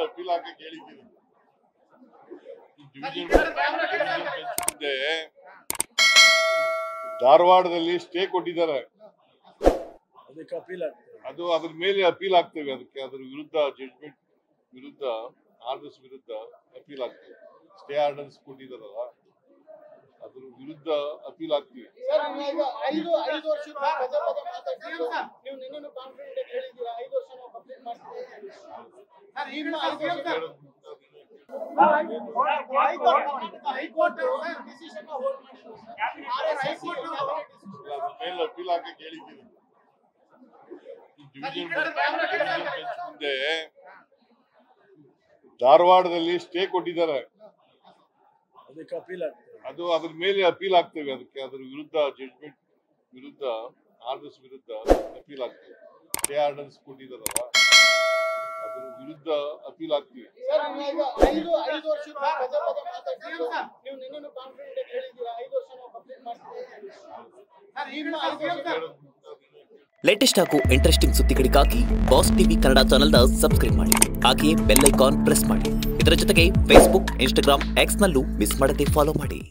Appeal ಹಾಕಿ ಕೇಳಿದ್ದೀವಿ. ಧಾರವಾಡದಲ್ಲಿ stay ಕೊಟ್ಟಿದ್ದಾರೆ, ಅದು ಅದ್ರ ಮೇಲೆ ಅಪೀಲ್ ಆಗ್ತೇವೆ. ಅದಕ್ಕೆ ಅದ್ರ ವಿರುದ್ಧ ಜಡ್ಜ್ಮೆಂಟ್ ವಿರುದ್ಧ ಆರ್ಡರ್ಸ್ ವಿರುದ್ಧ ಅಪೀಲ್ ಆಗ್ತೇವೆ. ಸ್ಟೇ ಆರ್ಡರ್ಸ್ ಕೊಟ್ಟಿದಾರಲ್ಲ ಅದ್ರ ವಿರುದ್ಧ ಅಪೀಲ್ ಆಗ್ತೀವಿ. ಮೇಲೆ ಅಪೀಲ್ ಹಾಕಿ ಕೇಳಿದ್ದೀವಿ. ಮುಂದೆ ಧಾರವಾಡದಲ್ಲಿ ಸ್ಟೇ ಕೊಟ್ಟಿದ್ದಾರೆ, ಅದು ಅದ್ರ ಮೇಲೆ ಅಪೀಲ್ ಆಗ್ತೇವೆ. ಅದಕ್ಕೆ ಅದ್ರ ವಿರುದ್ಧ ಜಡ್ಜ್ಮೆಂಟ್ ವಿರುದ್ಧ ಆರ್ಡರ್ಸ್ ವಿರುದ್ಧ ಅಪೀಲ್ ಆಗ್ತೇವೆ. ಸ್ಟೇ ಆರ್ಡರ್ಸ್ ಕೊಟ್ಟಿದಾರಲ್ಲ ಅದ್ರ ವಿರುದ್ಧ ಅಪೀಲ್ ಆಗ್ತೀವಿ. ಲೇಟೆಸ್ಟ್ ಹಾಗೂ ಇಂಟ್ರೆಸ್ಟಿಂಗ್ ಸುದ್ದಿಗಳಿಗಾಗಿ ಬಾಸ್ ಟಿವಿ ಕನ್ನಡ ಚಾನೆಲ್ನ ಸಬ್ಸ್ಕ್ರೈಬ್ ಮಾಡಿ. ಹಾಗೆಯೇ ಬೆಲ್ ಐಕಾನ್ ಪ್ರೆಸ್ ಮಾಡಿ. ಇದರ ಜೊತೆಗೆ ಫೇಸ್ಬುಕ್, ಇನ್ಸ್ಟಾಗ್ರಾಮ್, ಎಕ್ಸ್ ನಲ್ಲೂ ಮಿಸ್ ಮಾಡದೆ ಫಾಲೋ ಮಾಡಿ.